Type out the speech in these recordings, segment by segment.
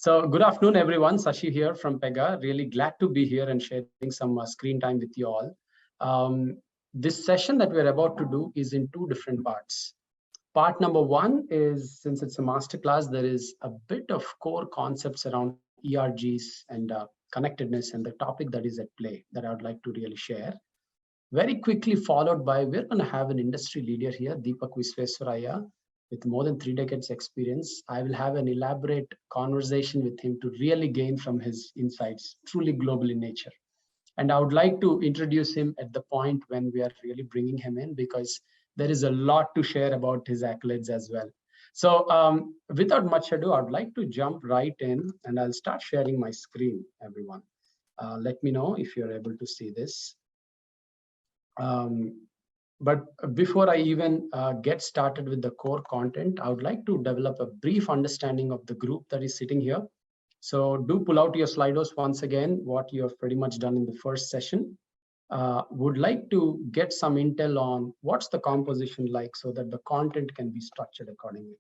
So good afternoon, everyone. Sasi here from Pega. Really glad to be here and sharing some screen time with you all. This session that we're about to do is in two different parts. Part number one is, since it's a masterclass, there is a bit of core concepts around ERGs and connectedness and the topic that is at play that I would like to really share. Very quickly followed by, we're going to have an industry leader here, Deepak Visweswaraiah, with more than 3 decades experience. I will have an elaborate conversation with him to really gain from his insights, truly global in nature. And I would like to introduce him at the point when we are really bringing him in, because there is a lot to share about his accolades as well. So without much ado, I'd like to jump right in and I'll start sharing my screen, everyone. Let me know if you're able to see this. But before I even get started with the core content, I would like to develop a brief understanding of the group that is sitting here. So do pull out your Slidos once again, what you have pretty much done in the first session. Would like to get some intel on what's the composition like so that the content can be structured accordingly,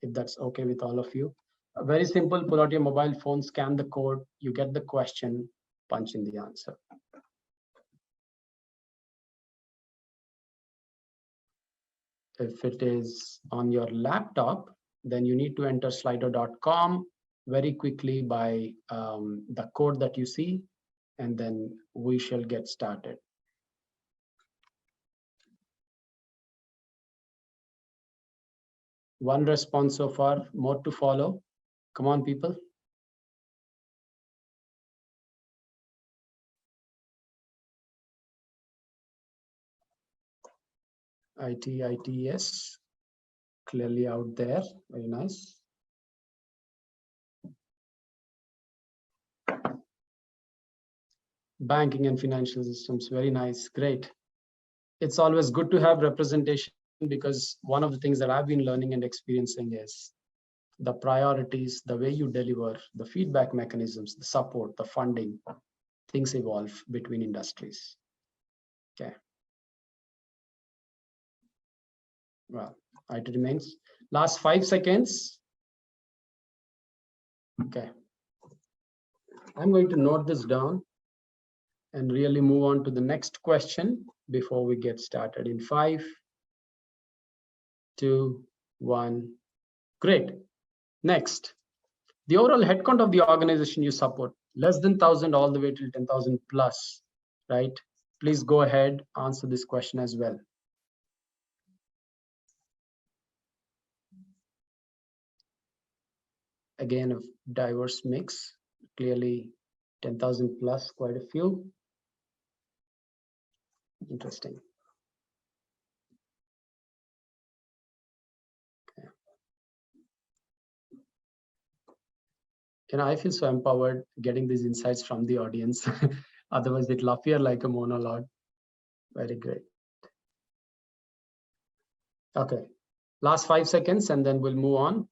if that's okay with all of you. Very simple, pull out your mobile phone, scan the code, you get the question, punch in the answer. If it is on your laptop, then you need to enter slido.com very quickly by the code that you see, and then we shall get started. One response so far, more to follow. Come on, people. ITS, clearly out there, very nice. Banking and financial systems, very nice, great. It's always good to have representation, because one of the things that I've been learning and experiencing is the priorities, the way you deliver, the feedback mechanisms, the support, the funding, things evolve between industries. Okay. Well, it remains. Last 5 seconds. Okay. I'm going to note this down and really move on to the next question before we get started in 5, 2, 1. Great. Next, the overall headcount of the organization you support, less than 1,000 all the way till 10,000 plus, right? Please go ahead, answer this question as well. Again, a diverse mix, clearly 10,000 plus, quite a few. Interesting. Okay. You know, I feel so empowered getting these insights from the audience. Otherwise, it'll appear like a monologue. Very great. Okay, last 5 seconds, and then we'll move on.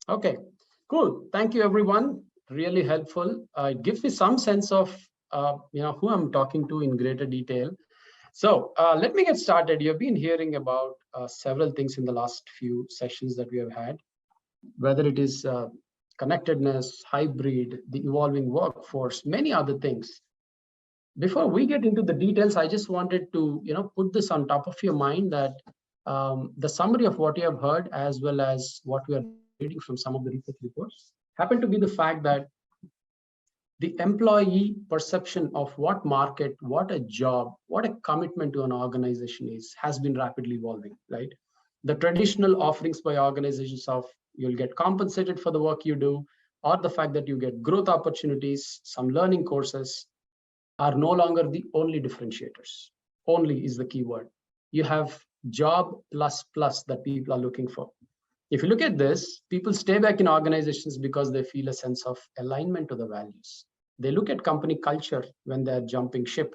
Okay, cool. Thank you, everyone. Really helpful. It gives me some sense of who I'm talking to in greater detail. So let me get started. You've been hearing about several things in the last few sessions that we have had, whether it is connectedness, hybrid, the evolving workforce, many other things. Before we get into the details, I just wanted to put this on top of your mind, that the summary of what you have heard, as well as what we are reading from some of the research reports, happen to be the fact that the employee perception of what market, what a job, what a commitment to an organization is, has been rapidly evolving, right? The traditional offerings by organizations of you'll get compensated for the work you do, or the fact that you get growth opportunities, some learning courses, are no longer the only differentiators. Only is the key word. You have job plus plus that people are looking for. If you look at this, people stay back in organizations because they feel a sense of alignment to the values. They look at company culture when they're jumping ship.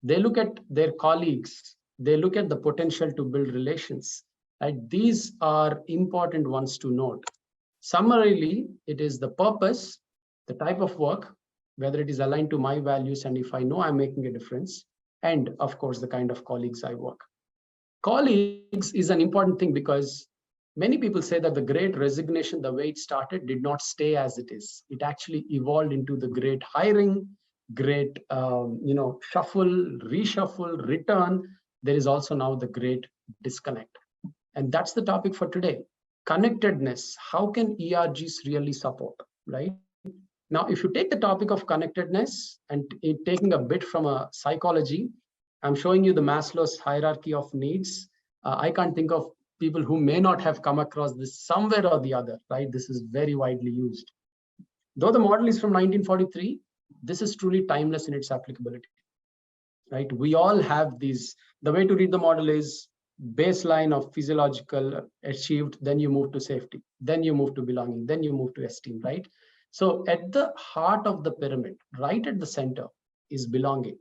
They look at their colleagues. They look at the potential to build relations. Right? These are important ones to note. Summarily, it is the purpose, the type of work, whether it is aligned to my values and if I know I'm making a difference, and of course, the kind of colleagues I work. Colleagues is an important thing because many people say that the great resignation, the way it started, did not stay as it is. It actually evolved into the great hiring, great shuffle, reshuffle, return. There is also now the great disconnect. And that's the topic for today. Connectedness. How can ERGs really support, right? Now, if you take the topic of connectedness and taking a bit from a psychology, I'm showing you the Maslow's hierarchy of needs. I can't think of people who may not have come across this somewhere or the other, right? This is very widely used. Though the model is from 1943, this is truly timeless in its applicability, right? We all have these. The way to read the model is baseline of physiological achieved, then you move to safety, then you move to belonging, then you move to esteem, right? So at the heart of the pyramid, right at the center, is belonging.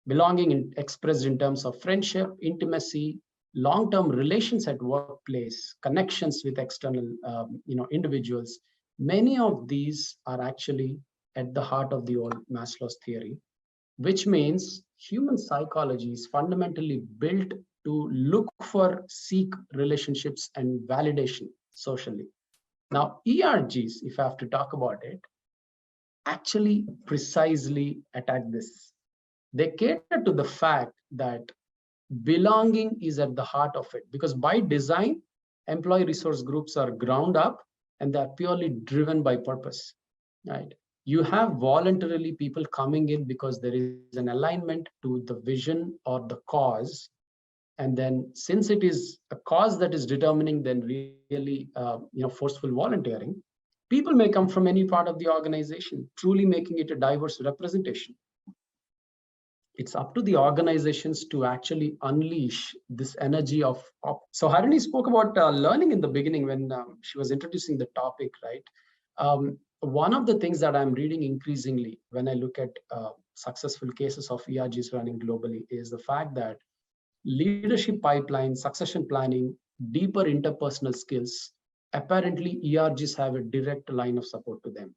Belonging expressed in terms of friendship, intimacy, long-term relations at workplace, connections with external individuals. Many of these are actually at the heart of the old Maslow's theory, which means human psychology is fundamentally built to look for, seek relationships and validation socially. Now, ERGs, if I have to talk about it, actually precisely attack this. They cater to the fact that belonging is at the heart of it, because by design, employee resource groups are ground up and they're purely driven by purpose, right? You have voluntarily people coming in because there is an alignment to the vision or the cause. And then since it is a cause that is determining then really forceful volunteering, people may come from any part of the organization, truly making it a diverse representation. It's up to the organizations to actually unleash this energy of. So Harini spoke about learning in the beginning when she was introducing the topic, right? One of the things that I'm reading increasingly when I look at successful cases of ERGs running globally is the fact that leadership pipeline, succession planning, deeper interpersonal skills, apparently ERGs have a direct line of support to them.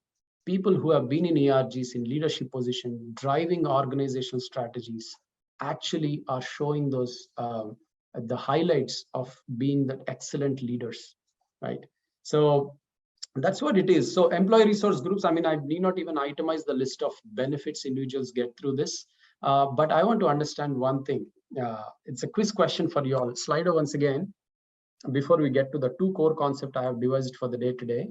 People who have been in ERGs in leadership position, driving organizational strategies, actually are showing those the highlights of being the excellent leaders, right? So that's what it is. So employee resource groups, I mean, I need not even itemize the list of benefits individuals get through this, but I want to understand one thing. It's a quiz question for you all. Slido once again, before we get to the two core concepts I have devised for the day today.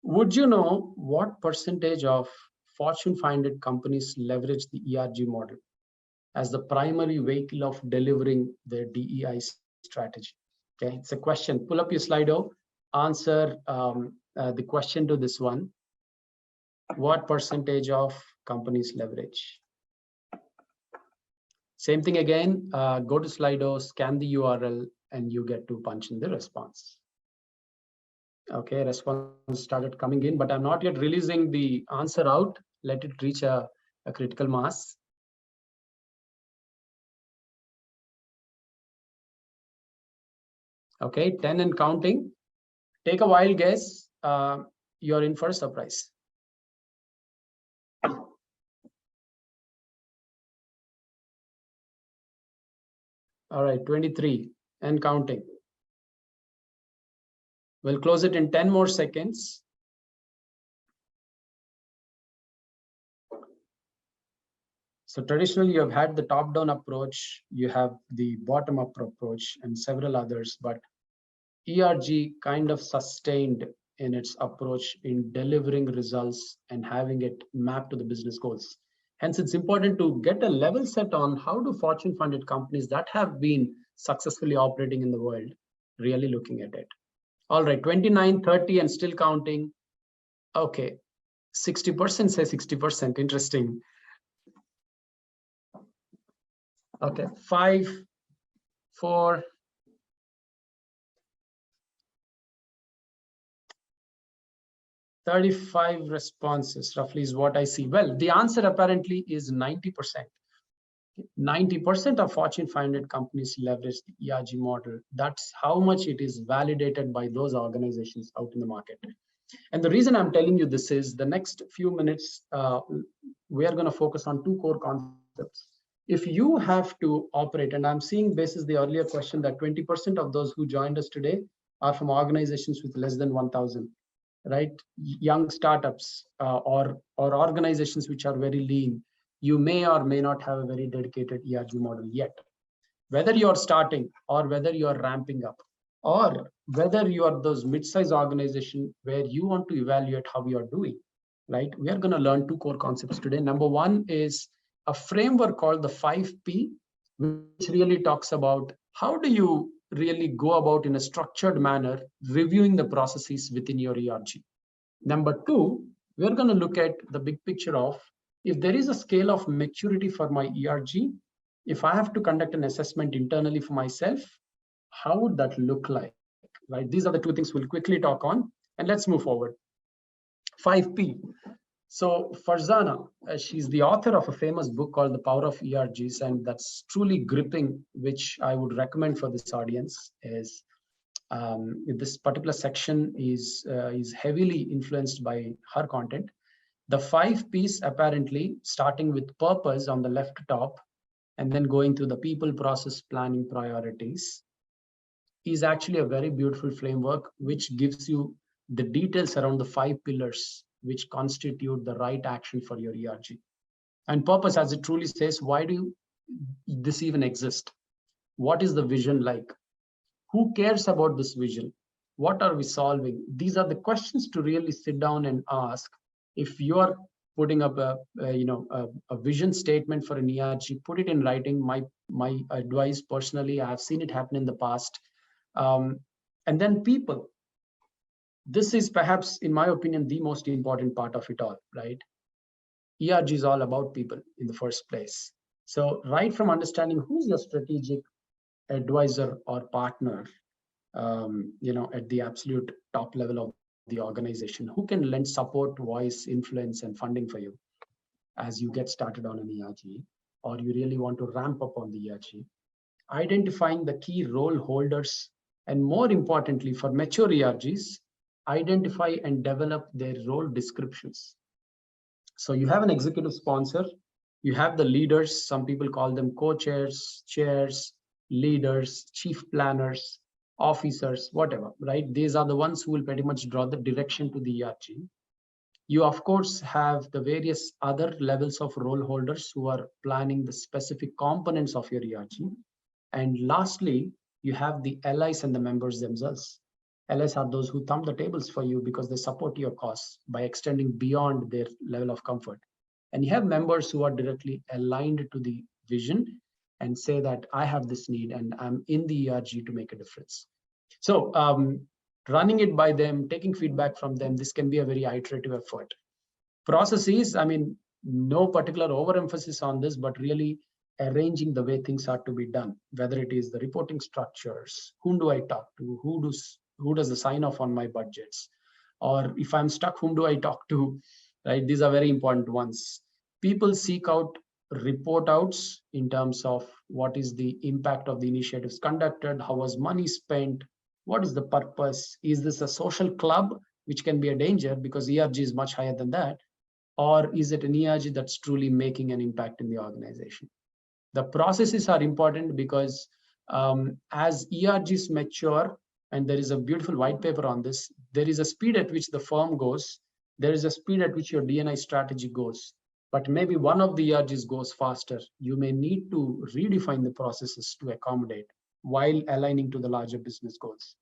Would you know what percentage of Fortune 500 companies leverage the ERG model as the primary vehicle of delivering their DEI strategy? Okay, it's a question. Pull up your Slido, answer the question to this one. What percentage of companies leverage? Same thing again, go to Slido, scan the URL, and you get to punch in the response. Okay, response started coming in, but I'm not yet releasing the answer out. Let it reach a critical mass. Okay, 10 and counting. Take a wild guess. You're in for a surprise. All right, 23 and counting. We'll close it in 10 more seconds. So traditionally, you have had the top-down approach, you have the bottom-up approach, and several others, but ERG kind of sustained in its approach in delivering results and having it mapped to the business goals. Hence, it's important to get a level set on how do Fortune 500 companies that have been successfully operating in the world really looking at it. All right, 29, 30, and still counting. Okay, 60% say 60%. Interesting. Okay, 5, 4, 35 responses roughly is what I see. Well, the answer apparently is 90%. 90% of Fortune 500 companies leverage the ERG model. That's how much it is validated by those organizations out in the market. And the reason I'm telling you this is the next few minutes, we are going to focus on two core concepts. If you have to operate, and I'm seeing basis the earlier question that 20% of those who joined us today are from organizations with less than 1,000, right? Young startups or organizations which are very lean. You may or may not have a very dedicated ERG model yet. Whether you're starting or whether you're ramping up, or whether you are those mid-sized organization where you want to evaluate how you're doing, right? We are going to learn two core concepts today. Number one is a framework called the 5P, which really talks about how do you really go about in a structured manner reviewing the processes within your ERG. Number two, we're going to look at the big picture of if there is a scale of maturity for my ERG, if I have to conduct an assessment internally for myself, how would that look like, right? These are the two things we'll quickly talk on, and let's move forward. 5P. So Farzana, she's the author of a famous book called The Power of ERGs, and that's truly gripping, which I would recommend for this audience. Is this particular section is heavily influenced by her content. The 5Ps, apparently starting with purpose on the left top, and then going through the people, process, planning, priorities, is actually a very beautiful framework which gives you the details around the 5 pillars which constitute the right action for your ERG. And purpose, as it truly says, why do this even exist? What is the vision like? Who cares about this vision? What are we solving? These are the questions to really sit down and ask. If you are putting up a vision statement for an ERG, put it in writing. My advice personally, I have seen it happen in the past. And then people. This is perhaps, in my opinion, the most important part of it all, right? ERG is all about people in the first place. So right from understanding who's your strategic advisor or partner, at the absolute top level of the organization, who can lend support, voice, influence, and funding for you as you get started on an ERG, or you really want to ramp up on the ERG, identifying the key role holders, and more importantly, for mature ERGs, identify and develop their role descriptions. So you have an executive sponsor, you have the leaders, some people call them co-chairs, chairs, leaders, chief planners, officers, whatever, right? These are the ones who will pretty much draw the direction to the ERG. You, of course, have the various other levels of role holders who are planning the specific components of your ERG. And lastly, you have the allies and the members themselves. Allies are those who thumb the tables for you because they support your cause by extending beyond their level of comfort. And you have members who are directly aligned to the vision and say that I have this need and I'm in the ERG to make a difference. So running it by them, taking feedback from them, this can be a very iterative effort. Processes, I mean, no particular overemphasis on this, but really arranging the way things are to be done, whether it is the reporting structures, whom do I talk to, who does the sign off on my budgets, or if I'm stuck, whom do I talk to, right? These are very important ones. People seek out report outs in terms of what is the impact of the initiatives conducted, how was money spent, what is the purpose, is this a social club, which can be a danger because ERG is much higher than that, or is it an ERG that's truly making an impact in the organization? The processes are important because as ERGs mature, and there is a beautiful white paper on this, there is a speed at which the firm goes, there is a speed at which your D&I strategy goes, but maybe one of the ERGs goes faster. You may need to redefine the processes to accommodate while aligning to the larger business goals.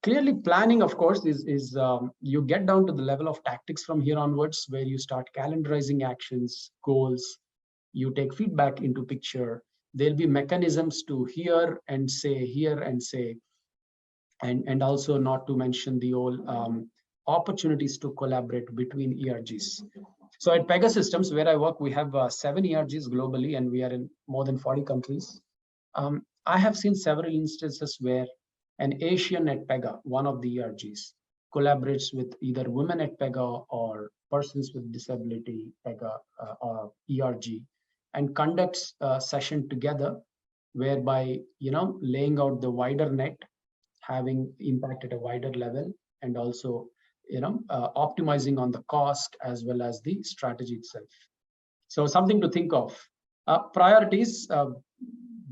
Clearly, planning, of course, is you get down to the level of tactics from here onwards, where you start calendarizing actions, goals, you take feedback into picture. There'll be mechanisms to hear and say, and also not to mention the whole opportunities to collaborate between ERGs. So at Pegasystems, where I work, we have 7 ERGs globally, and we are in more than 40 countries. I have seen several instances where an Asian at Pega, one of the ERGs, collaborates with either women at Pega or persons with disability Pega or ERG, and conducts a session together, whereby laying out the wider net, having impact at a wider level, and also optimizing on the cost as well as the strategy itself. So something to think of. Priorities.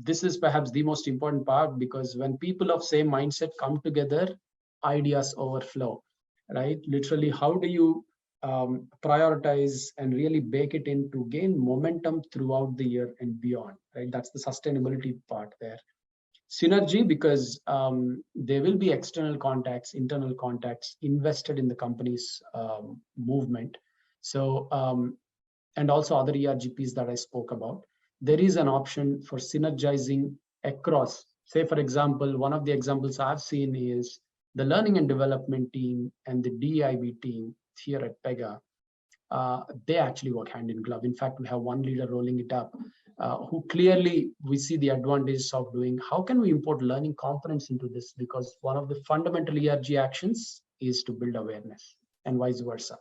This is perhaps the most important part, because when people of same mindset come together, ideas overflow, right? Literally, how do you prioritize and really bake it in to gain momentum throughout the year and beyond, right? That's the sustainability part there. Synergy, because there will be external contacts, internal contacts invested in the company's movement. So, and also other ERGPs that I spoke about. There is an option for synergizing across. Say, for example, one of the examples I've seen is the learning and development team and the DEIB team here at Pega. They actually work hand in glove. In fact, we have one leader rolling it up, who clearly we see the advantages of doing. How can we import learning components into this? Because one of the fundamental ERG actions is to build awareness, and vice versa.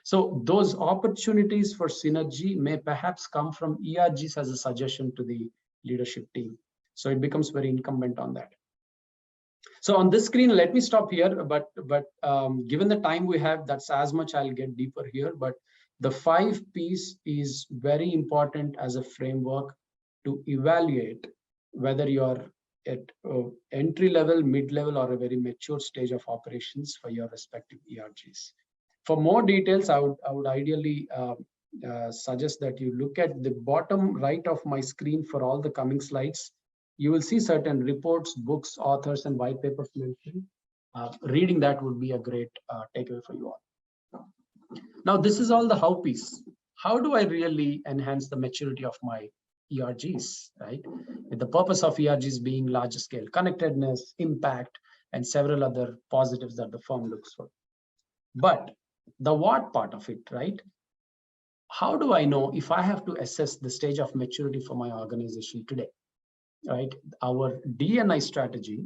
So those opportunities for synergy may perhaps come from ERGs as a suggestion to the leadership team. So it becomes very incumbent on that. So on this screen, let me stop here, but given the time we have, that's as much I'll get deeper here. But the 5 Ps is very important as a framework to evaluate whether you're at entry level, mid level, or a very mature stage of operations for your respective ERGs. For more details, I would ideally suggest that you look at the bottom right of my screen for all the coming slides. You will see certain reports, books, authors, and white papers mentioned. Reading that would be a great takeaway for you all. Now, this is all the how piece. How do I really enhance the maturity of my ERGs, right? With the purpose of ERGs being larger scale connectedness, impact, and several other positives that the firm looks for. But the what part of it, right? How do I know if I have to assess the stage of maturity for my organization today, right? Our D&I strategy,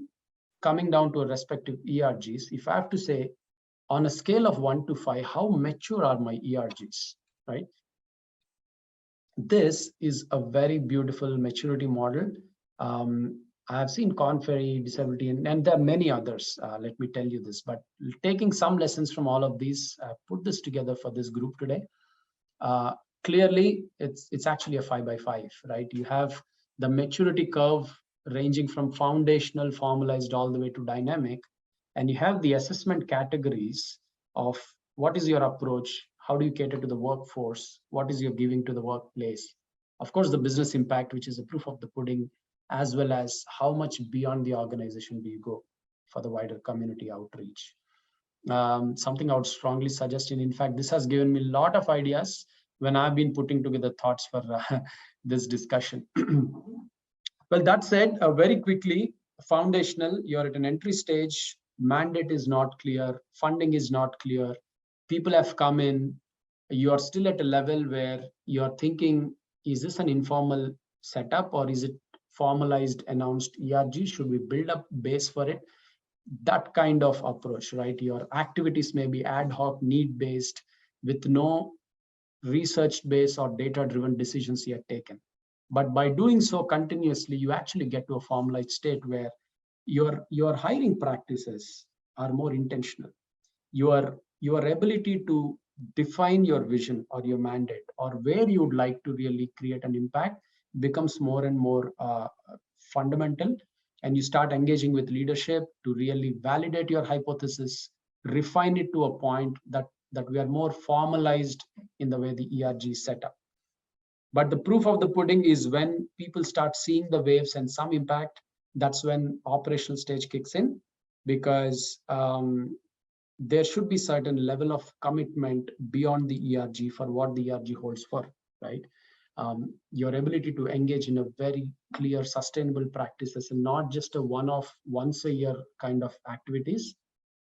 coming down to a respective ERGs, if I have to say on a scale of 1 to 5, how mature are my ERGs, right? This is a very beautiful maturity model. I have seen Korn Ferry, Disability, and there are many others. Let me tell you this, but taking some lessons from all of these, put this together for this group today. Clearly, it's actually a 5 by 5, right? You have the maturity curve ranging from foundational, formalized, all the way to dynamic, and you have the assessment categories of what is your approach, how do you cater to the workforce, what is your giving to the workplace, of course, the business impact, which is the proof of the pudding, as well as how much beyond the organization do you go for the wider community outreach. Something I would strongly suggest, and in fact, this has given me a lot of ideas when I've been putting together thoughts for this discussion. Well, that said, very quickly, foundational, you're at an entry stage, mandate is not clear, funding is not clear, people have come in, you are still at a level where you're thinking, is this an informal setup or is it formalized, announced ERG? Should we build up base for it? That kind of approach, right? Your activities may be ad hoc, need-based, with no research-based or data-driven decisions yet taken. But by doing so continuously, you actually get to a formalized state where your hiring practices are more intentional. Your ability to define your vision or your mandate or where you would like to really create an impact becomes more and more fundamental, and you start engaging with leadership to really validate your hypothesis, refine it to a point that we are more formalized in the way the ERG is set up. But the proof of the pudding is when people start seeing the waves and some impact, that's when operational stage kicks in, because there should be certain level of commitment beyond the ERG for what the ERG holds for, right? Your ability to engage in a very clear, sustainable practices and not just a one-off, once a year kind of activities,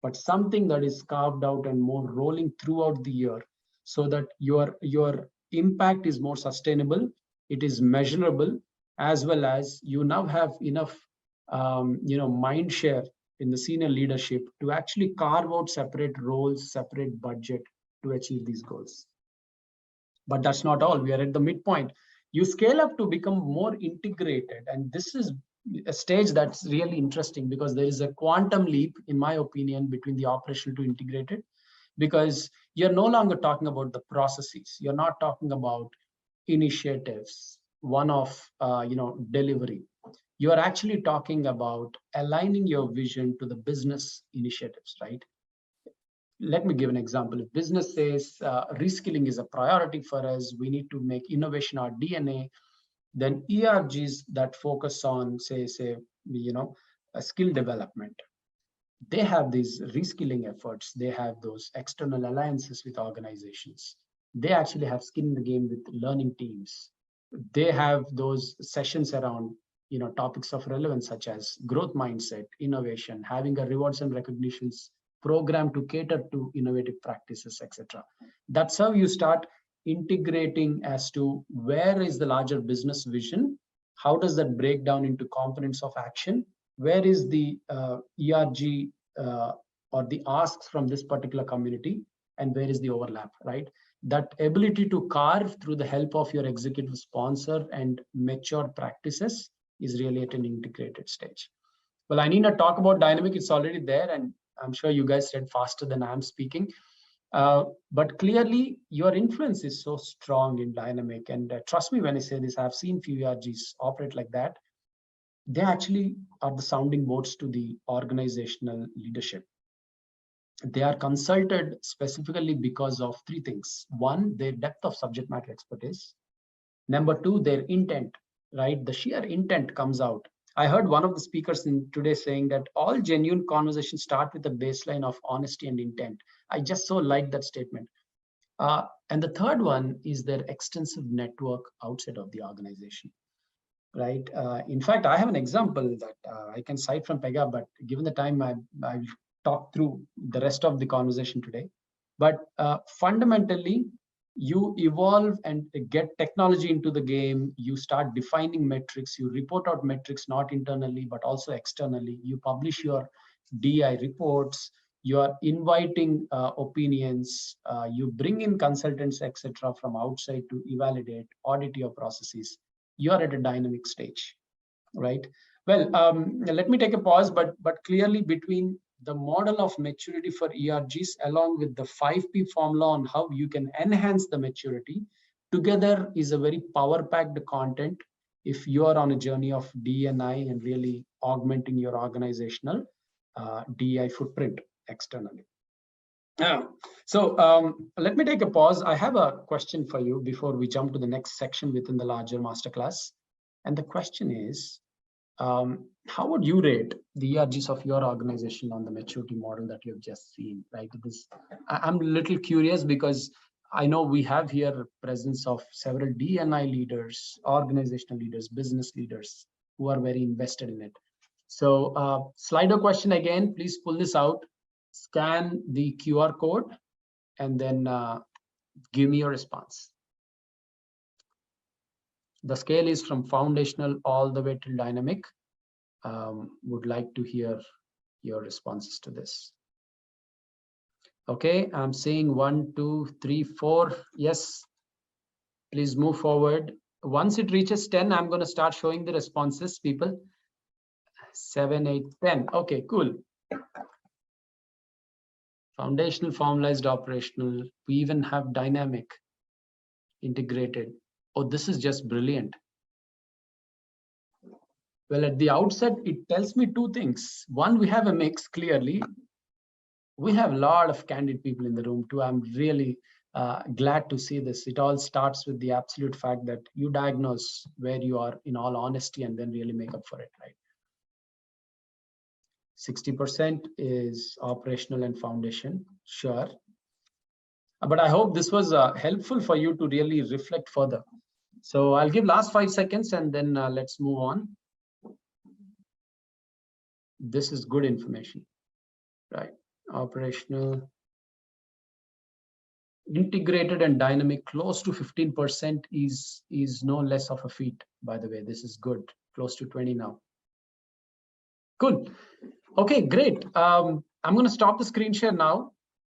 but something that is carved out and more rolling throughout the year, so that your impact is more sustainable, it is measurable, as well as you now have enough mind share in the senior leadership to actually carve out separate roles, separate budget to achieve these goals. But that's not all. We are at the midpoint. You scale up to become more integrated, and this is a stage that's really interesting because there is a quantum leap, in my opinion, between the operational to integrated, because you're no longer talking about the processes. You're not talking about initiatives, one-off, delivery. You are actually talking about aligning your vision to the business initiatives, right? Let me give an example. If business says reskilling is a priority for us, we need to make innovation our DNA, then ERGs that focus on, say, a skill development, they have these reskilling efforts. They have those external alliances with organizations. They actually have skin in the game with learning teams. They have those sessions around topics of relevance such as growth mindset, innovation, having a rewards and recognitions program to cater to innovative practices, etc. That's how you start integrating as to where is the larger business vision, how does that break down into components of action, where is the ERG or the asks from this particular community, and where is the overlap, right? That ability to carve through the help of your executive sponsor and mature practices is really at an integrated stage. Well, I need to talk about dynamic. It's already there, and I'm sure you guys read faster than I'm speaking. But clearly, your influence is so strong in dynamic. And trust me when I say this, I've seen few ERGs operate like that. They actually are the sounding boards to the organizational leadership. They are consulted specifically because of three things. One, their depth of subject matter expertise. Number two, their intent, right? The sheer intent comes out. I heard one of the speakers today saying that all genuine conversations start with a baseline of honesty and intent. I just so like that statement. And the third one is their extensive network outside of the organization, right? In fact, I have an example that I can cite from Pega, but given the time, I'll talk through the rest of the conversation today. But fundamentally, you evolve and get technology into the game. You start defining metrics. You report out metrics, not internally, but also externally. You publish your DI reports. You are inviting opinions. You bring in consultants, etc., from outside to evaluate, audit your processes. You are at a dynamic stage, right? Well, let me take a pause, but clearly between the model of maturity for ERGs along with the 5P formula on how you can enhance the maturity together is a very power-packed content if you are on a journey of DNI and really augmenting your organizational DEI footprint externally. So let me take a pause. I have a question for you before we jump to the next section within the larger masterclass. And the question is, how would you rate the ERGs of your organization on the maturity model that you've just seen, right? I'm a little curious because I know we have here presence of several DNI leaders, organizational leaders, business leaders who are very invested in it. So Slido question again, please pull this out, scan the QR code, and then give me your response. The scale is from foundational all the way to dynamic. Would like to hear your responses to this. Okay, I'm seeing 1, 2, 3, 4. Yes, please move forward. Once it reaches 10, I'm going to start showing the responses, people. 7, 8, 10. Okay, cool. Foundational, formalized, operational. We even have dynamic, integrated. Oh, this is just brilliant. Well, at the outset, it tells me two things. One, we have a mix, clearly. We have a lot of candid people in the room too. I'm really glad to see this. It all starts with the absolute fact that you diagnose where you are in all honesty and then really make up for it, right? 60% is operational and foundation, sure. But I hope this was helpful for you to really reflect further. So I'll give last 5 seconds and then let's move on. This is good information, right? Operational, integrated and dynamic, close to 15% is no less of a feat, by the way. This is good, close to 20 now. Cool. Okay, great. I'm going to stop the screen share now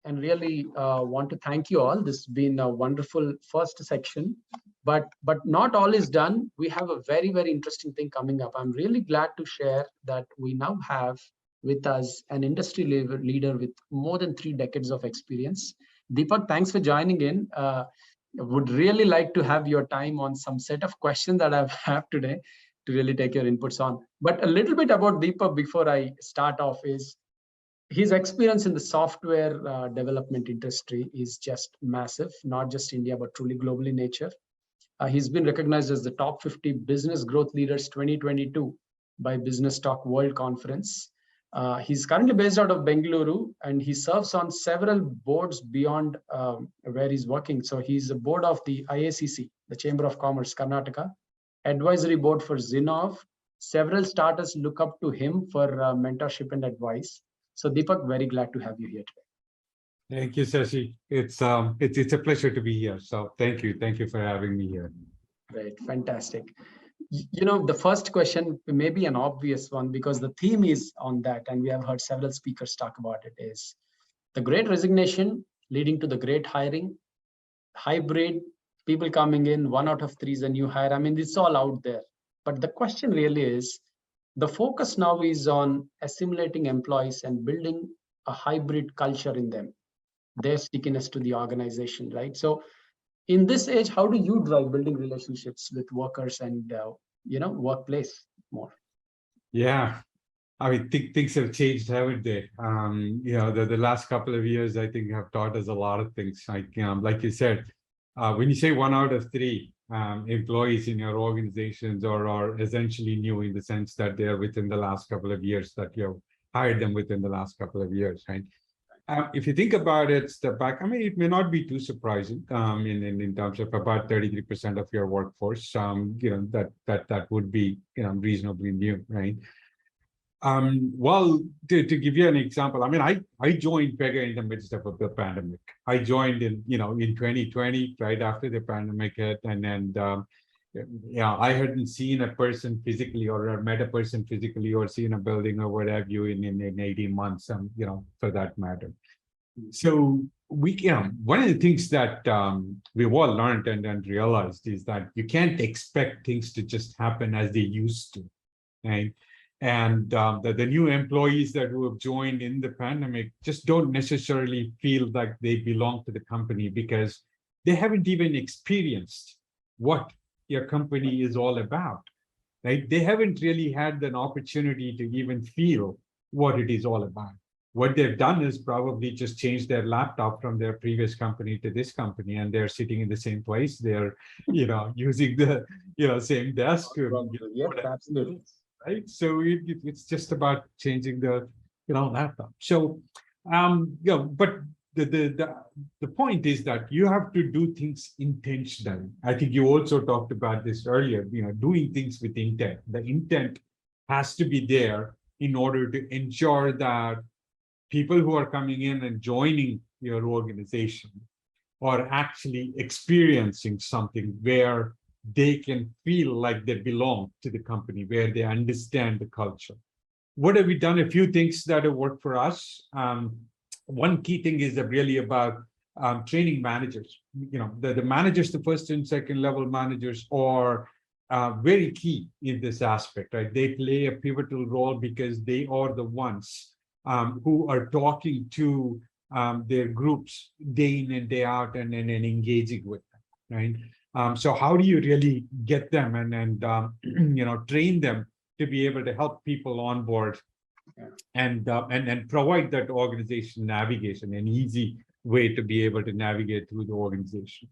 and really want to thank you all. This has been a wonderful first section, but not all is done. We have a very, very interesting thing coming up. I'm really glad to share that we now have with us, an industry leader with more than 3 decades of experience. Deepak, thanks for joining in. Would really like to have your time on some set of questions that I have today to really take your inputs on. But a little bit about Deepak before I start off is his experience in the software development industry is just massive, not just India, but truly global in nature. He's been recognized as the top 50 business growth leaders 2022 by Business Talk World Conference. He's currently based out of Bengaluru, and he serves on several boards beyond where he's working. So he's a board of the IACC, the Chamber of Commerce, Karnataka, advisory board for Zinov. Several startups look up to him for mentorship and advice. So Deepak, very glad to have you here today. Thank you, Sasi. It's a pleasure to be here. So thank you for having me here. Great, fantastic. You know, the first question may be an obvious one because the theme is on that, and we have heard several speakers talk about it, is the great resignation leading to the great hiring, hybrid, people coming in, 1 out of 3 is a new hire. I mean, it's all out there. But the question really is, the focus now is on assimilating employees and building a hybrid culture in them, their stickiness to the organization, right? So in this age, how do you drive building relationships with workers and workplace more? Yeah, I mean, things have changed, haven't they? The last couple of years, I think, have taught us a lot of things. Like you said, when you say 1 out of 3 employees in your organizations are essentially new in the sense that they're within the last couple of years, that you've hired them within the last couple of years, right? If you think about it, step back, I mean, it may not be too surprising in terms of about 33% of your workforce, that would be, reasonably new, right? Well, to give you an example, I mean, I joined Pega in the midst of the pandemic. I joined in 2020, right after the pandemic hit, and then, I hadn't seen a person physically or met a person physically or seen a building or what have you in 18 months, for that matter. So one of the things that we've all learned and realized is that you can't expect things to just happen as they used to, right? And the new employees that who have joined in the pandemic just don't necessarily feel like they belong to the company because they haven't even experienced what your company is all about, right? They haven't really had an opportunity to even feel what it is all about. What they've done is probably just change their laptop from their previous company to this company, and they're sitting in the same place. They're, using the, same desk. Yes, absolutely. Right. So it's just about changing the, laptop. So, but the point is that you have to do things intentionally. I think you also talked about this earlier, doing things with intent. The intent has to be there in order to ensure that people who are coming in and joining your organization are actually experiencing something where they can feel like they belong to the company, where they understand the culture. What have we done? A few things that have worked for us. One key thing is really about training managers. The managers, the first and second level managers are very key in this aspect, right? They play a pivotal role because they are the ones who are talking to their groups day in and day out and engaging with them, right? So how do you really get them and train them to be able to help people on board and provide that organization navigation, an easy way to be able to navigate through the organization.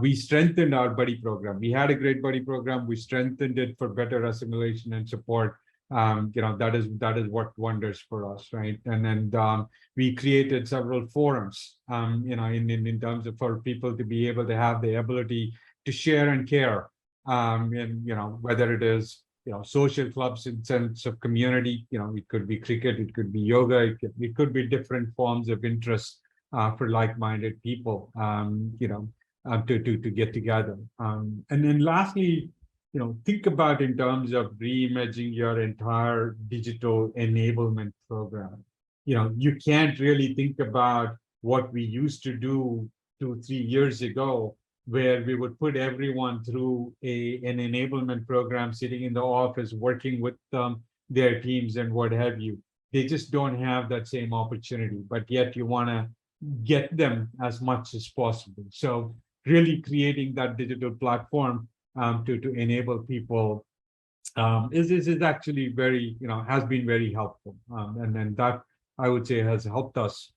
We strengthened our buddy program. We had a great buddy program. We strengthened it for better assimilation and support. That is worked wonders for us, right? And then we created several forums, in terms of for people to be able to have the ability to share and care, whether it is social clubs in sense of community, it could be cricket, it could be yoga, it could be different forms of interest for like-minded people, to get together. And then lastly, think about in terms of reimagining your entire digital enablement program. You can't really think about what we used to do 2-3 years ago, where we would put everyone through an enablement program, sitting in the office, working with their teams and what have you. they just don't have that same opportunity, but yet you want to get them as much as possible. So really creating that digital platform to enable people is actually very, has been very helpful. And then that, I would say, has helped us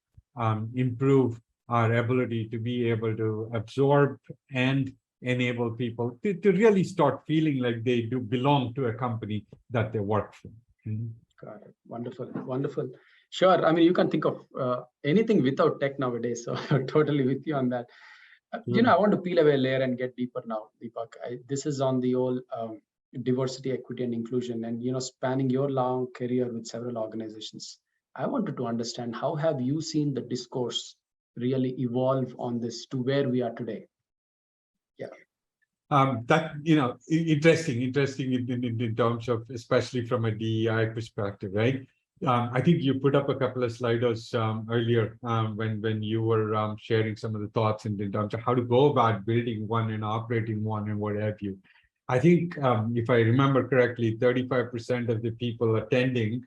improve our ability to be able to absorb and enable people to really start feeling like they do belong to a company that they work for. Got it. Wonderful. Wonderful. Sure. I mean, you can think of anything without tech nowadays. So I'm totally with you on that. I want to peel away a layer and get deeper now, Deepak. This is on the whole diversity, equity, and inclusion, and spanning your long career with several organizations. I wanted to understand, how have you seen the discourse really evolve on this to where we are today? Yeah. That, interesting in terms of, especially from a DEI perspective, right? I think you put up a couple of slides earlier when you were sharing some of the thoughts in terms of how to go about building one and operating one and what have you. I think, if I remember correctly, 35% of the people attending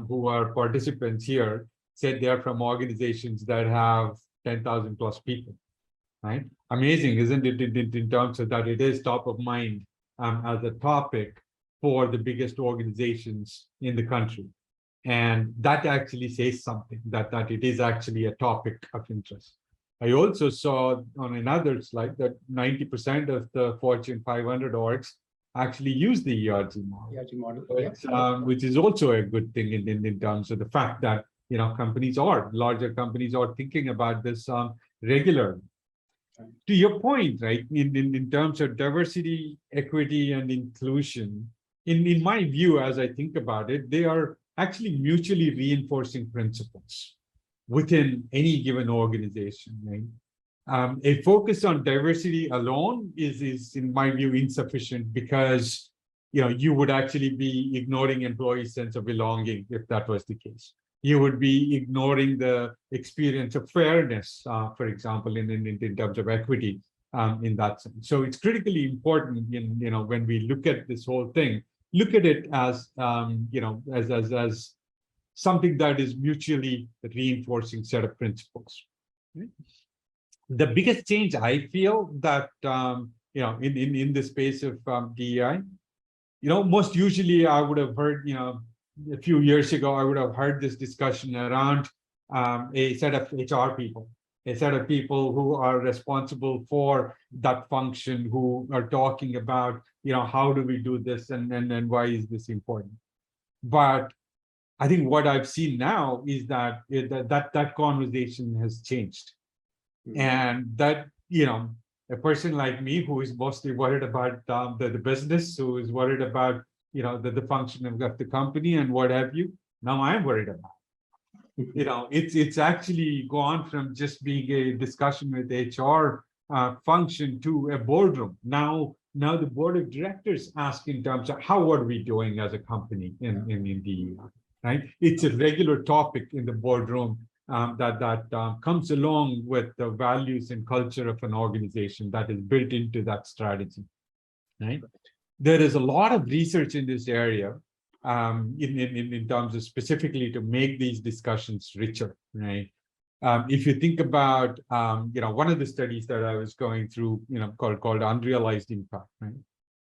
who are participants here said they're from organizations that have 10,000 plus people. Right? Amazing, isn't it, in terms of that it is top of mind as a topic for the biggest organizations in the country. And that actually says something, that it is actually a topic of interest. I also saw on another slide that 90% of the Fortune 500 orgs actually use the ERG model, which is also a good thing in terms of the fact that larger companies are thinking about this regularly. To your point, right, in terms of diversity, equity, and inclusion, in my view, as I think about it, they are actually mutually reinforcing principles within any given organization, right? A focus on diversity alone is, in my view, insufficient, because you would actually be ignoring employees' sense of belonging if that was the case. You would be ignoring the experience of fairness, for example, in terms of equity, in that sense. So it's critically important, when we look at this whole thing, look at it as, as something that is mutually reinforcing set of principles. Right? The biggest change I feel that, in the space of DEI, most usually I would have heard, a few years ago, I would have heard this discussion around a set of HR people, a set of people who are responsible for that function, who are talking about, how do we do this and why is this important? But I think what I've seen now is that that conversation has changed. And that, a person like me who is mostly worried about the business, who is worried about the function of the company and what have you, now I'm worried about. It's actually gone from just being a discussion with HR function to a boardroom. Now the board of directors ask in terms of how are we doing as a company in DEI, right? It's a regular topic in the boardroom that comes along with the values and culture of an organization that is built into that strategy, right? There is a lot of research in this area in terms of specifically to make these discussions richer, right? If you think about, one of the studies that I was going through, called Unrealized Impact, right?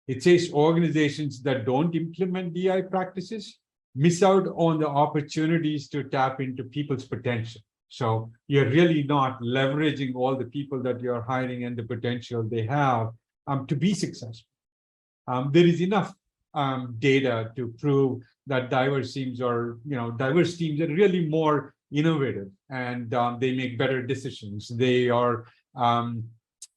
It says organizations that don't implement DI practices miss out on the opportunities to tap into people's potential. So you're really not leveraging all the people that you're hiring and the potential they have to be successful. There is enough data to prove that diverse teams are really more innovative, and they make better decisions. They are,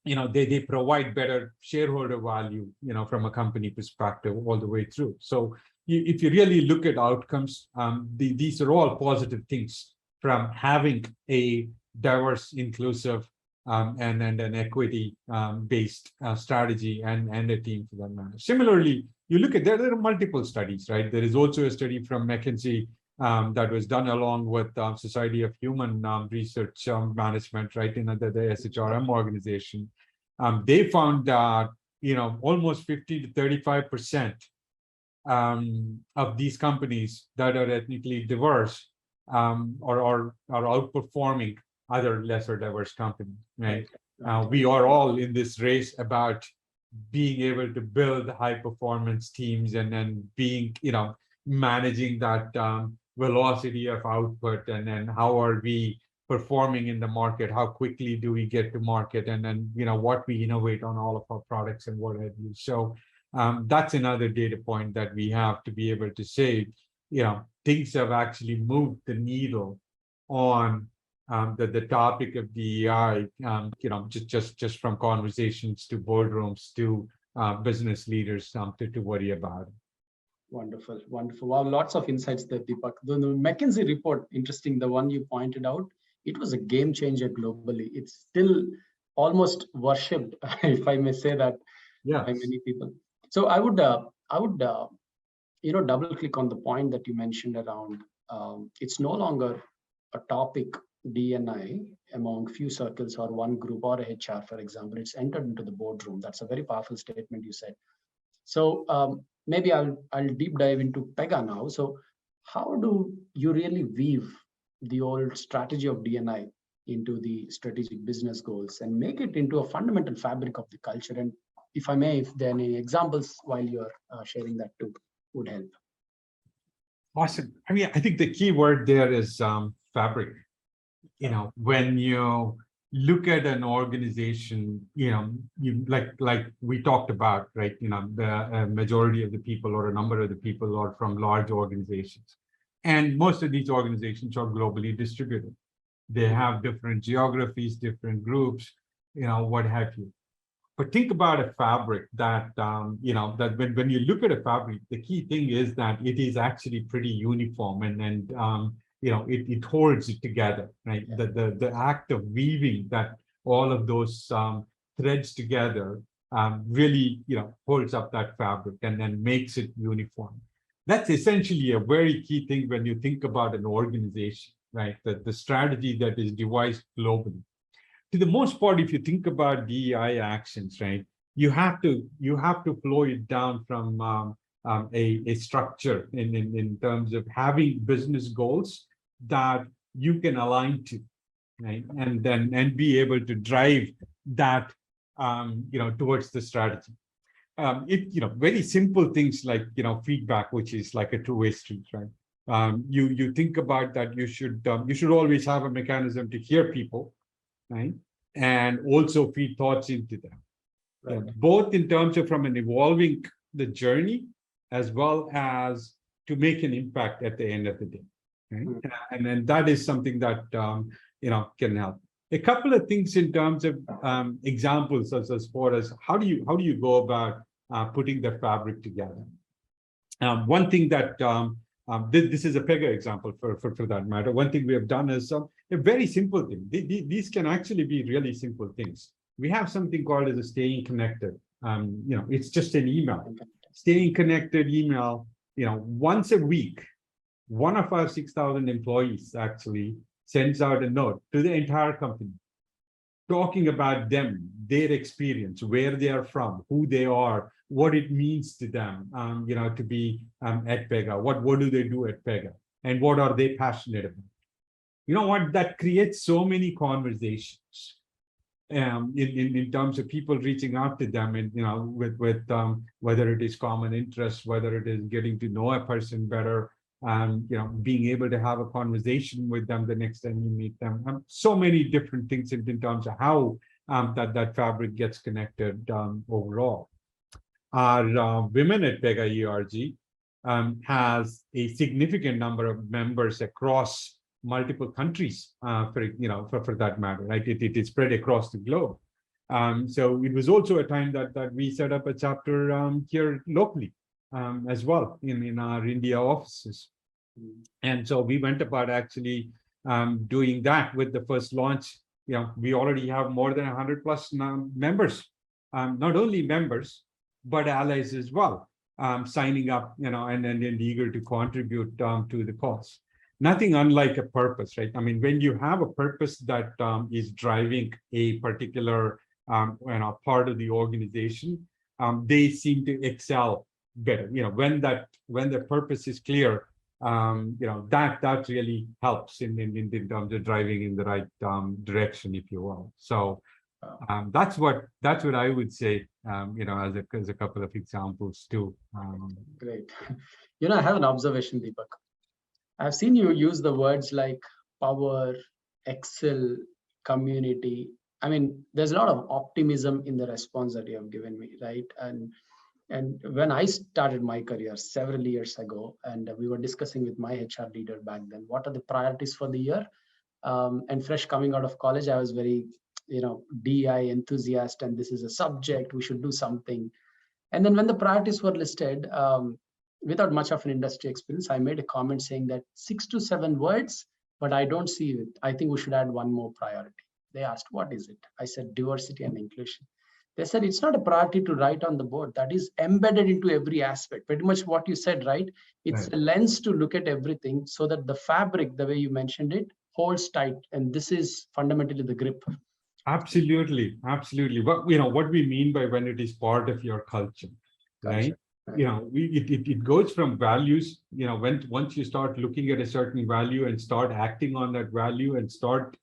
they provide better shareholder value, from a company perspective all the way through. So if you really look at outcomes, these are all positive things from having a diverse, inclusive, and an equity based strategy and a team for that matter. Similarly, you look at there are multiple studies, right? There is also a study from McKinsey that was done along with Society of Human Research Management, right? In the SHRM organization. They found that almost 50 to 35% of these companies that are ethnically diverse or are outperforming other lesser diverse companies, right? We are all in this race about being able to build high performance teams and then being, managing that velocity of output, and then how are we performing in the market, how quickly do we get to market, and then what we innovate on all of our products and what have you. So that's another data point that we have to be able to say, things have actually moved the needle on the topic of DEI, just from conversations to boardrooms to business leaders to worry about it. Wonderful, wonderful. Wow, lots of insights there, Deepak. The McKinsey report, interesting, the one you pointed out, it was a game changer globally. It's still almost worshipped, if I may say that, by many people. So I would double click on the point that you mentioned around it's no longer a topic, D&I, among few circles or one group or HR, for example. It's entered into the boardroom. That's a very powerful statement you said. So maybe I'll deep dive into Pega now. So how do you really weave the old strategy of D&I into the strategic business goals and make it into a fundamental fabric of the culture? And if I may, if there are any examples while you're sharing that too, would help. Awesome. I mean, I think the key word there is fabric. When you look at an organization, you like we talked about, right? The majority of the people or a number of the people are from large organizations, and most of these organizations are globally distributed. They have different geographies, different groups, what have you. But think about a fabric that, that when you look at a fabric, the key thing is that it is actually pretty uniform, and it holds it together, right? The act of weaving that all of those threads together really, holds up that fabric and then makes it uniform. That's essentially a very key thing when you think about an organization, right? The strategy that is devised globally. To the most part, if you think about DEI actions, right, you have to flow it down from a structure in terms of having business goals that you can align to, right, and be able to drive that towards the strategy. Very simple things like feedback, which is like a two-way street, right? You think about that. You should always have a mechanism to hear people, right, and also feed thoughts into them, right. Both in terms of from an evolving the journey as well as to make an impact at the end of the day, right? And then that is something that can help. A couple of things in terms of examples as far as how do you go about putting the fabric together. One thing that this is a Pega example for that matter. One thing we have done is a very simple thing. These can actually be really simple things. We have something called as a staying connected. It's just an email. Staying connected email. Once a week, one of our 6,000 employees actually sends out a note to the entire company, talking about them, their experience, where they are from, who they are, what it means to them, to be at Pega. What do they do at Pega, and what are they passionate about? You know what? That creates so many conversations in terms of people reaching out to them, and with whether it is common interest, whether it is getting to know a person better, being able to have a conversation with them the next time you meet them. So many different things in terms of how that fabric gets connected overall. Our Women at Pega ERG has a significant number of members across multiple countries, for that matter, right? It is spread across the globe. So it was also a time that we set up a chapter here locally as well in our India offices. And so we went about actually doing that with the first launch. We already have more than 100 plus members, not only members, but allies as well, signing up, and eager to contribute to the cause. Nothing unlike a purpose, right? I mean, when you have a purpose that is driving a particular part of the organization, they seem to excel better. When the purpose is clear, that really helps in terms of driving in the right direction, if you will. So that's what I would say, as a couple of examples too. Great. I have an observation, Deepak. I've seen you use the words like power, excel, community. I mean, there's a lot of optimism in the response that you have given me, right? And when I started my career several years ago, and we were discussing with my HR leader back then, what are the priorities for the year? And fresh coming out of college, I was very, DEI enthusiast, and this is a subject, we should do something. And then when the priorities were listed, without much of an industry experience, I made a comment saying that 6 to 7 words, but I don't see it. I think we should add one more priority. They asked, what is it? I said, diversity and inclusion. They said, it's not a priority to write on the board. That is embedded into every aspect. Pretty much what you said, right? It's Right. a lens to look at everything so that the fabric, the way you mentioned it, holds tight. And this is fundamentally the grip. Absolutely. What we mean by when it is part of your culture, right? It goes from values. Once you start looking at a certain value and start acting on that value and start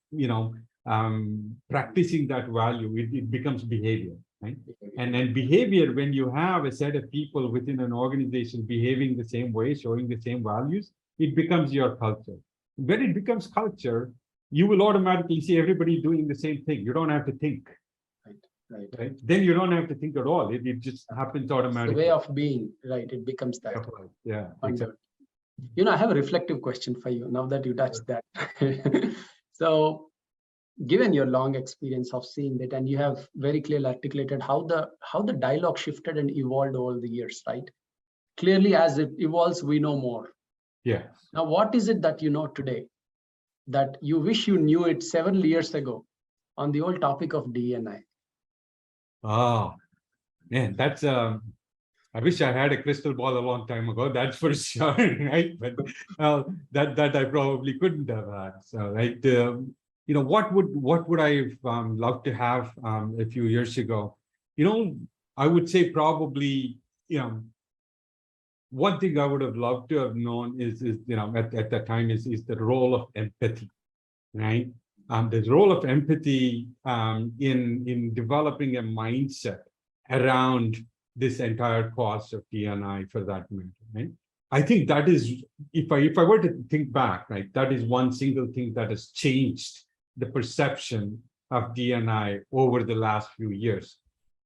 practicing that value, it becomes behavior, right? And then behavior, when you have a set of people within an organization behaving the same way, showing the same values, it becomes your culture. When it becomes culture, you will automatically see everybody doing the same thing. You don't have to think. Right. Then you don't have to think at all. It just happens automatically. The way of being, right? It becomes that. Yeah. Exactly. I have a reflective question for you now that you touched that. So, given your long experience of seeing that, and you have very clearly articulated how the dialogue shifted and evolved over the years, right? Clearly, as it evolves, we know more. Yeah. Now, what is it that you know today that you wish you knew it several years ago on the whole topic of D&I? Oh, man, that's I wish I had a crystal ball a long time ago. That's for sure, right? But that I probably couldn't have had. So, right, what would I have loved to have a few years ago? I would say probably, one thing I would have loved to have known is at that time is the role of empathy, right? The role of empathy in developing a mindset around this entire cause of D&I, for that matter, right? I think that is, if I were to think back, right, that is one single thing that has changed the perception of D&I over the last few years,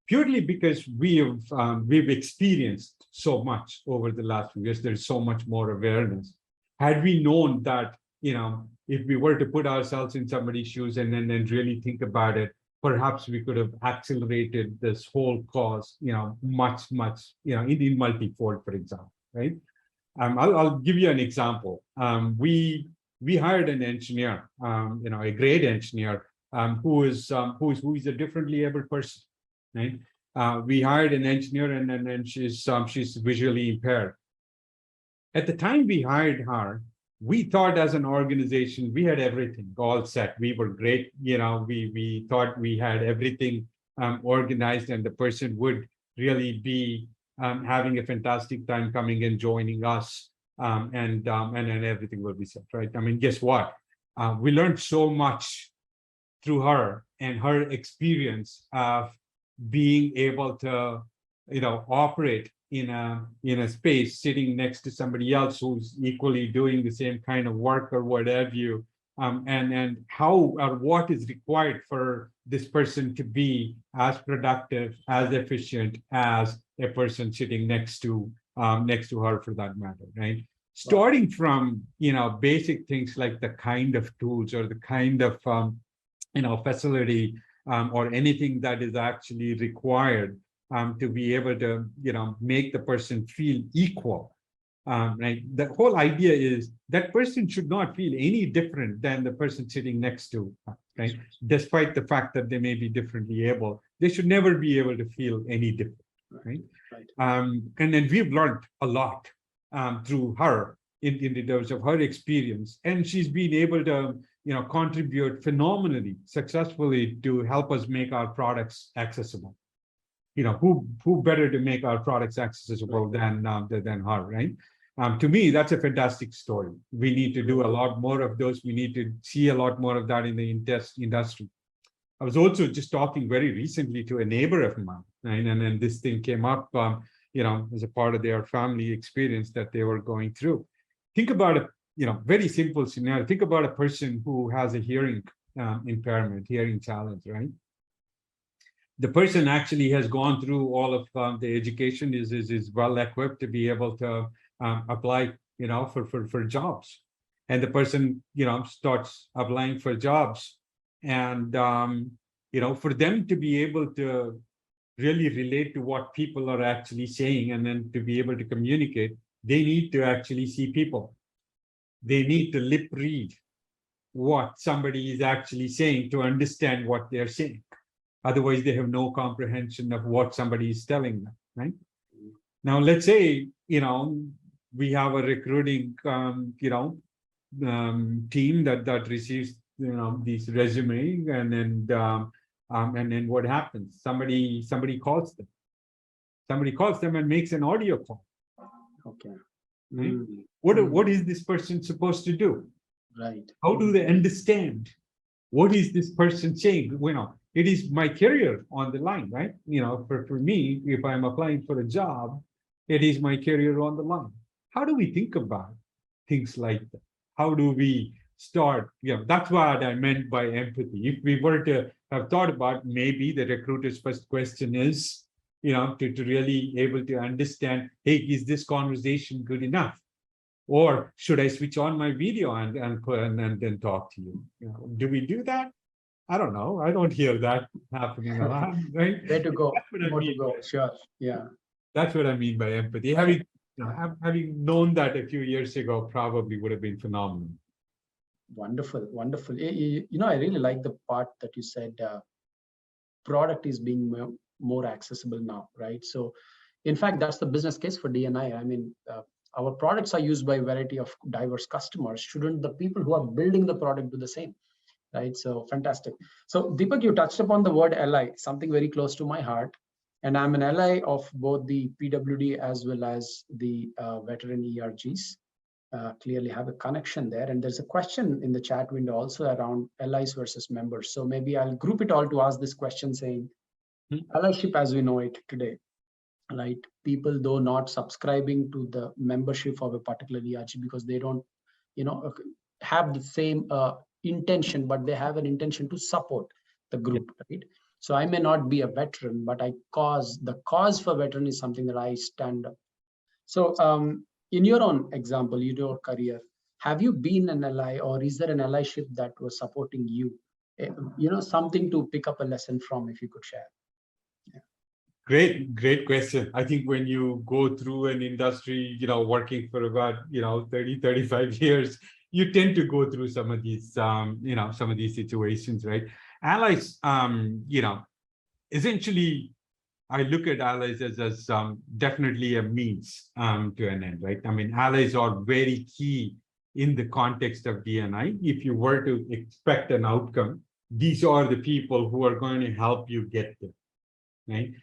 purely because we've experienced so much over the last few years. There's so much more awareness. Had we known that, if we were to put ourselves in somebody's shoes and then really think about it, perhaps we could have accelerated this whole cause, much, in multi-fold, for example, right? I'll give you an example. We hired an engineer, a great engineer, who is a differently able person, right? We hired an engineer, and then she's visually impaired. At the time we hired her, we thought as an organization we had everything all set. We were great, we thought we had everything organized, and the person would really be having a fantastic time coming and joining us, and then everything will be set, right? I mean, guess what? We learned so much through her and her experience of being able to, operate in a space sitting next to somebody else who's equally doing the same kind of work or what have you, and how or what is required for this person to be as productive, as efficient as a person sitting next to her, for that matter, right? Starting from basic things like the kind of tools or the kind of facility or anything that is actually required to be able to make the person feel equal, right? The whole idea is that person should not feel any different than the person sitting next to, right? Despite the fact that they may be differently able, they should never be able to feel any different, right? And then we've learned a lot through her in terms of her experience, and she's been able to contribute phenomenally successfully to help us make our products accessible. who better to make our products accessible than her, right? To me, that's a fantastic story. We need to do a lot more of those. We need to see a lot more of that in the industry. I was also just talking very recently to a neighbor of mine, right? And then this thing came up, as a part of their family experience that they were going through. Think about a, very simple scenario. Think about a person who has a hearing impairment, hearing challenge, right? The person actually has gone through all of the education, is well equipped to be able to apply, for jobs. And the person, starts applying for jobs. And, for them to be able to really relate to what people are actually saying and then to be able to communicate, they need to actually see people. They need to lip read what somebody is actually saying to understand what they're saying. Otherwise, they have no comprehension of what somebody is telling them, right? Now, let's say, we have a recruiting, team that receives, these resumes, and then what happens? Somebody calls them. Somebody calls them and makes an audio call. Okay. Right? What is this person supposed to do? Right. How do they understand? What is this person saying? It is my career on the line, right? For me, if I'm applying for a job, it is my career on the line. How do we think about things like that? How do we start? That's what I meant by empathy. If we were to have thought about, maybe the recruiter's first question is, to really able to understand, hey, is this conversation good enough? Or should I switch on my video and then talk to you? Do we do that? I don't know. I don't hear that happening a lot, right? Where to go? More to go. Sure. Yeah. That's what I mean by empathy. Having known that a few years ago probably would have been phenomenal. Wonderful, wonderful. I really like the part that you said, product is being more accessible now, right? So, in fact, that's the business case for DNI. I mean, our products are used by a variety of diverse customers. Shouldn't the people who are building the product do the same? Right. So fantastic. So Deepak, you touched upon the word ally, something very close to my heart. And I'm an ally of both the PWD as well as the veteran ERGs. Clearly have a connection there. And there's a question in the chat window also around allies versus members. So maybe I'll group it all to ask this question saying, allyship as we know it today, right? People though not subscribing to the membership of a particular ERG because they don't, have the same intention, but they have an intention to support the group, right? So I may not be a veteran, but the cause for veteran is something that I stand up. So in your own example, in your career, have you been an ally, or is there an allyship that was supporting you? Something to pick up a lesson from, if you could share. Great question. I think when you go through an industry, working for about, 30, 35 years, you tend to go through some of these, some of these situations, right? Allies, essentially, I look at allies as definitely a means to an end, right? I mean, allies are very key in the context of DNI. If you were to expect an outcome, these are the people who are going to help you get there, right?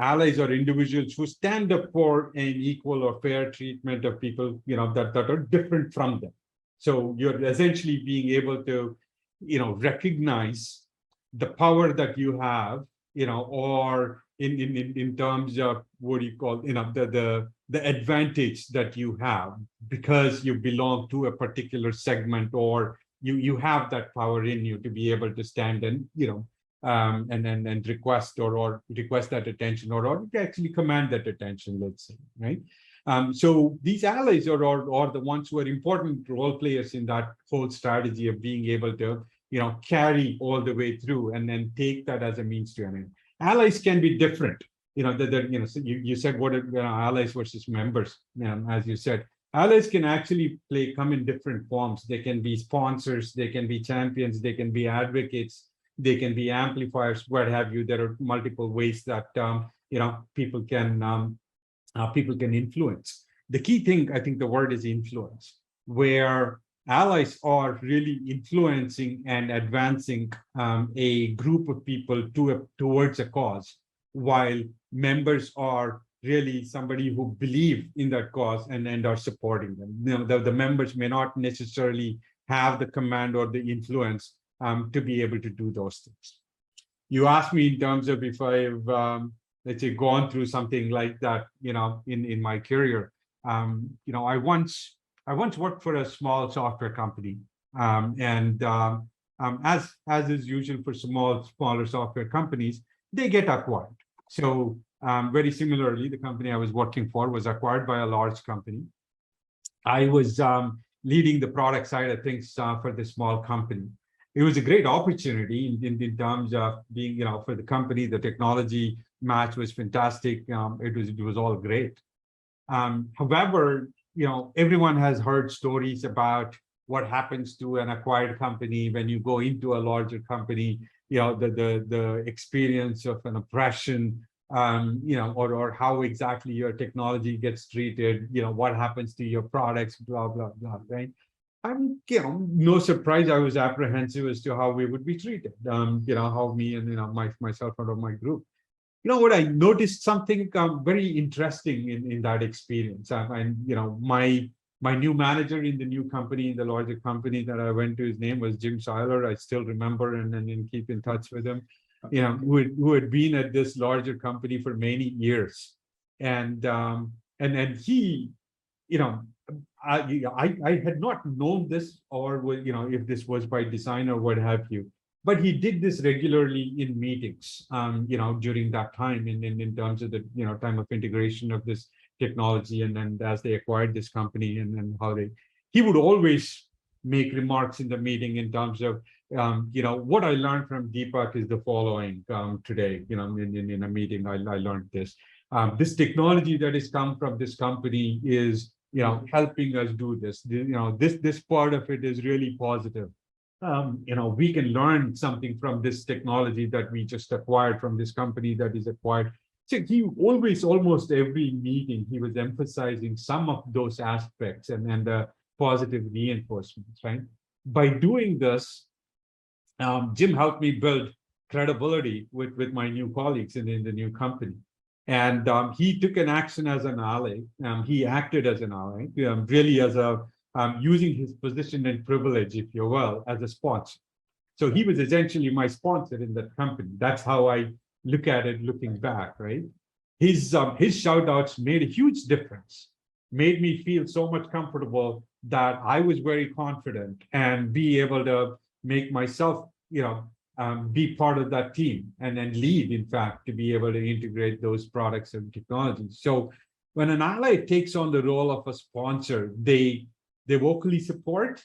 Allies are individuals who stand up for an equal or fair treatment of people, that are different from them. So you're essentially being able to, recognize the power that you have, or in terms of what do you call, the advantage that you have because you belong to a particular segment, or you have that power in you to be able to stand and, and request or request that attention, or actually command that attention, let's say, right? So these allies are the ones who are important role players in that whole strategy of being able to, carry all the way through and then take that as a means to an end. Allies can be different. So you said what are allies versus members, as you said. Allies can actually come in different forms. They can be sponsors, they can be champions, they can be advocates, they can be amplifiers, what have you. There are multiple ways that people can influence. The key thing, I think the word is influence, where allies are really influencing and advancing a group of people towards a cause. while members are really somebody who believe in that cause and are supporting them. The members may not necessarily have the command or the influence to be able to do those things. You asked me in terms of if I've, let's say, gone through something like that, in my career. I once worked for a small software company, as is usual for smaller software companies, they get acquired. So very similarly, the company I was working for was acquired by a large company. I was leading the product side of things for the small company. It was a great opportunity in terms of being, for the company. The technology match was fantastic. It was all great. However, everyone has heard stories about what happens to an acquired company when you go into a larger company. The experience of an oppression, or how exactly your technology gets treated. What happens to your products, blah blah blah, right? I'm, no surprise, I was apprehensive as to how we would be treated. How me and myself out of my group. What I noticed something very interesting in that experience. My new manager in the new company, in the larger company that I went to, his name was Jim Seiler. I still remember and keep in touch with him. Who had been at this larger company for many years, and he, I had not known this, or if this was by design or what have you, but he did this regularly in meetings, during that time, in terms of the time of integration of this technology, and as they acquired this company, and how he would always make remarks in the meeting in terms of what I learned from Deepak is the following. Today, in a meeting, I learned this. This technology that has come from this company is helping us do this. This part of it is really positive. We can learn something from this technology that we just acquired, from this company that is acquired. So he always, almost every meeting, he was emphasizing some of those aspects and the positive reinforcements, right? By doing this, Jim helped me build credibility with my new colleagues in the new company. And he took an action as an ally. He acted as an ally, really as a, using his position and privilege, if you will, as a sponsor. So he was essentially my sponsor in that company. That's how I look at it looking back, right? His shout outs made a huge difference, made me feel so much comfortable that I was very confident and be able to make myself, be part of that team and lead, in fact, to be able to integrate those products and technologies. So when an ally takes on the role of a sponsor, they vocally support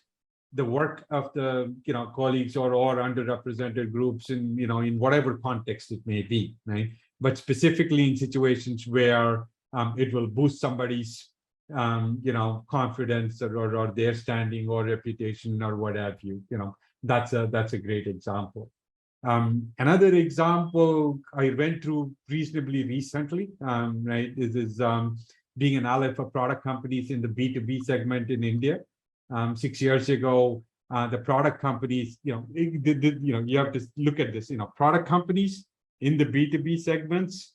the work of the colleagues or underrepresented groups in whatever context it may be, right? But specifically in situations where it will boost somebody's confidence or their standing or reputation or what have you. That's a great example. Another example I went through reasonably recently, right, is being an ally for product companies in the B2B segment in India. 6 years ago, the product companies, you have to look at this, product companies in the B2B segments,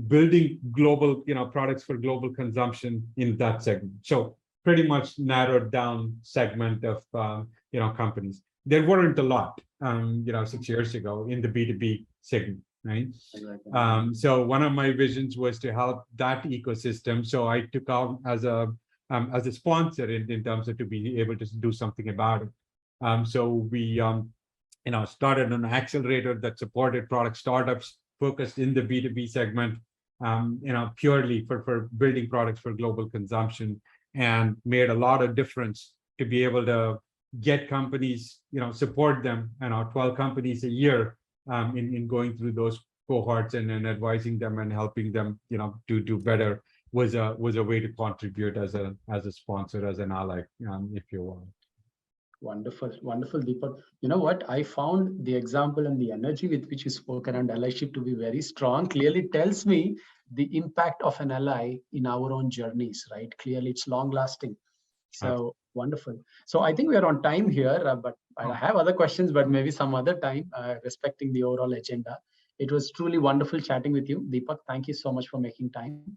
building global, products for global consumption in that segment. So pretty much narrowed down segment of, companies. There weren't a lot, 6 years ago in the B2B segment, right? So one of my visions was to help that ecosystem. So I took out as a sponsor in terms of to be able to do something about it. So we, started an accelerator that supported product startups focused in the B2B segment, purely for building products for global consumption, and made a lot of difference to be able to get companies, support them, 12 companies a year in going through those cohorts and advising them and helping them, to do better was a way to contribute as a sponsor, as an ally, if you will. Wonderful, wonderful, Deepak. You know what? I found the example and the energy with which you spoke around allyship to be very strong. Clearly tells me the impact of an ally in our own journeys, right? Clearly it's long lasting. So wonderful. So I think we are on time here, but I have other questions, but maybe some other time, respecting the overall agenda. It was truly wonderful chatting with you, Deepak. Thank you so much for making time.